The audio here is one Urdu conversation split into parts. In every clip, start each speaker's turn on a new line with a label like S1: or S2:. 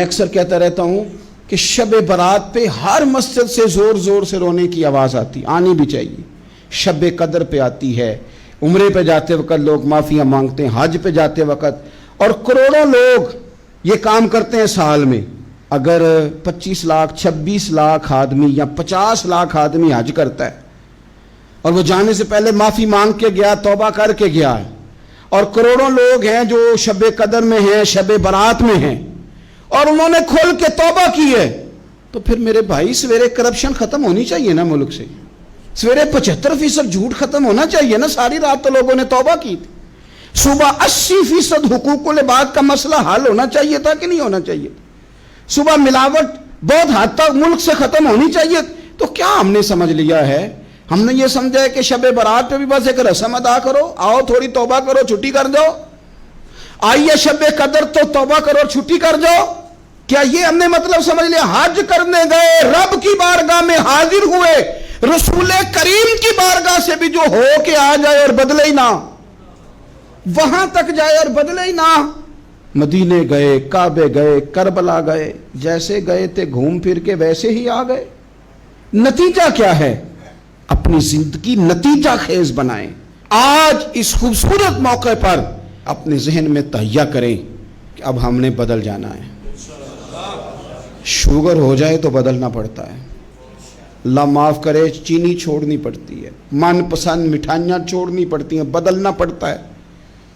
S1: میں اکثر کہتا رہتا ہوں کہ شب برات پہ ہر مسجد سے زور زور سے رونے کی آواز آنی بھی چاہیے. شب قدر پہ آتی ہے، عمرے پہ جاتے وقت لوگ معافیاں مانگتے ہیں، حج پہ جاتے وقت، اور کروڑوں لوگ یہ کام کرتے ہیں سال میں. اگر 25 لاکھ 26 لاکھ آدمی یا 50 لاکھ آدمی حج کرتا ہے اور وہ جانے سے پہلے معافی مانگ کے گیا، توبہ کر کے گیا ہے، اور کروڑوں لوگ ہیں جو شب قدر میں ہیں، شب برات میں ہیں، اور انہوں نے کھل کے توبہ کی ہے، تو پھر میرے بھائی سویرے کرپشن ختم ہونی چاہیے نا ملک سے. سویرے 75% جھوٹ ختم ہونا چاہیے نا. ساری رات تو لوگوں نے توبہ کی تھی. صبح 80% حقوق العباد کا مسئلہ حل ہونا چاہیے تھا کہ نہیں ہونا چاہیے؟ صبح ملاوٹ بہت حد تک ملک سے ختم ہونی چاہیے. تو کیا ہم نے سمجھ لیا ہے؟ ہم نے یہ سمجھا ہے کہ شب برات پہ بھی بس ایک رسم ادا کرو، آؤ تھوڑی توبہ کرو، چھٹی کر جاؤ. آئیے شب قدر تو توبہ کرو اور چھٹی کر جاؤ. کیا یہ ہم نے مطلب سمجھ لیا؟ حج کرنے گئے، رب کی بارگاہ میں حاضر ہوئے، رسول کریم کی بارگاہ سے بھی جو ہو کے آ جائے اور بدلے ہی نہ، وہاں تک جائے اور بدلے ہی نہ. مدینے گئے، کعبے گئے، کربلا گئے، جیسے گئے تھے گھوم پھر کے ویسے ہی آ گئے. نتیجہ کیا ہے؟ اپنی زندگی نتیجہ خیز بنائیں. آج اس خوبصورت موقع پر اپنے ذہن میں تہیہ کریں کہ اب ہم نے بدل جانا ہے. شوگر ہو جائے تو بدلنا پڑتا ہے، اللہ معاف کرے، چینی چھوڑنی پڑتی ہے، من پسند مٹھائیاں چھوڑنی پڑتی ہیں، بدلنا پڑتا ہے.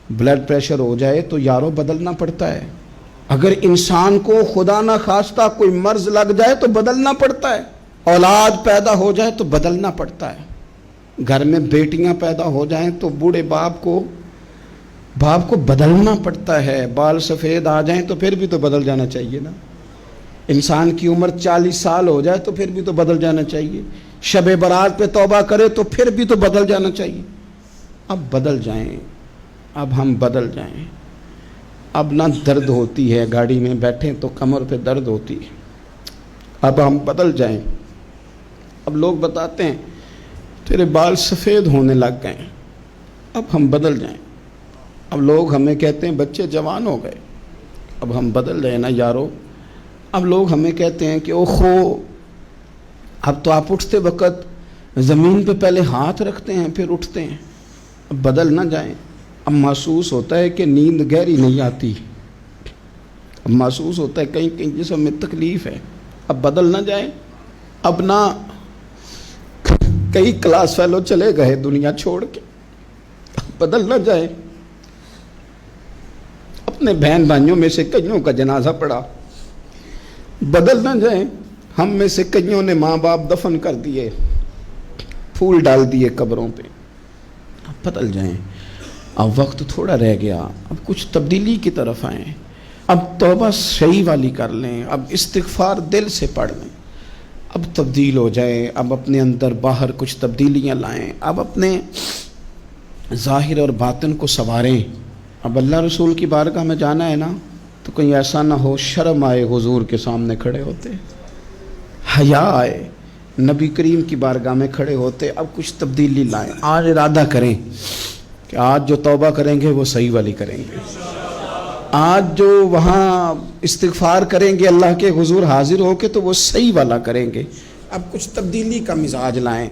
S1: بلڈ پریشر ہو جائے تو یارو بدلنا پڑتا ہے. اگر انسان کو خدا نہ خواستہ کوئی مرض لگ جائے تو بدلنا پڑتا ہے. اولاد پیدا ہو جائے تو بدلنا پڑتا ہے. گھر میں بیٹیاں پیدا ہو جائیں تو بوڑھے باپ کو بدلنا پڑتا ہے. بال سفید آ جائیں تو پھر بھی تو بدل جانا چاہیے نا. انسان کی عمر 40 سال ہو جائے تو پھر بھی تو بدل جانا چاہیے. شب برات پہ توبہ کرے تو پھر بھی تو بدل جانا چاہیے. اب بدل جائیں، اب ہم بدل جائیں. اب نہ درد ہوتی ہے، گاڑی میں بیٹھیں تو کمر پہ درد ہوتی ہے. اب ہم بدل جائیں. اب لوگ بتاتے ہیں تیرے بال سفید ہونے لگ گئے. اب ہم بدل جائیں. اب لوگ ہمیں کہتے ہیں بچے جوان ہو گئے. اب ہم بدل جائیں نا یارو. اب لوگ ہمیں کہتے ہیں کہ اوہو، اب تو آپ اٹھتے وقت زمین پہ پہلے ہاتھ رکھتے ہیں پھر اٹھتے ہیں. اب بدل نہ جائیں. اب محسوس ہوتا ہے کہ نیند گہری نہیں آتی. اب محسوس ہوتا ہے کہیں کہیں جسم میں تکلیف ہے. اب بدل نہ جائیں. اب نہ کئی کلاس فیلو چلے گئے دنیا چھوڑ کے. اب بدل نہ جائیں. اپنے بہن بھائیوں میں سے کئیوں کا جنازہ پڑا. بدل نہ جائیں. ہم میں سے کئیوں نے ماں باپ دفن کر دیے، پھول ڈال دیے قبروں پہ. اب بدل جائیں. اب وقت تھوڑا رہ گیا، اب کچھ تبدیلی کی طرف آئیں. اب توبہ صحیح والی کر لیں. اب استغفار دل سے پڑھ لیں. اب تبدیل ہو جائیں. اب اپنے اندر باہر کچھ تبدیلیاں لائیں. اب اپنے ظاہر اور باطن کو سنواریں. اب اللہ رسول کی بارگاہ میں جانا ہے نا تو کہیں ایسا نہ ہو شرم آئے حضور کے سامنے کھڑے ہوتے، حیا آئے نبی کریم کی بارگاہ میں کھڑے ہوتے. اب کچھ تبدیلی لائیں. آج ارادہ کریں کہ آج جو توبہ کریں گے وہ صحیح والی کریں گے. آج جو وہاں استغفار کریں گے اللہ کے حضور حاضر ہو کے تو وہ صحیح والا کریں گے. اب کچھ تبدیلی کا مزاج لائیں.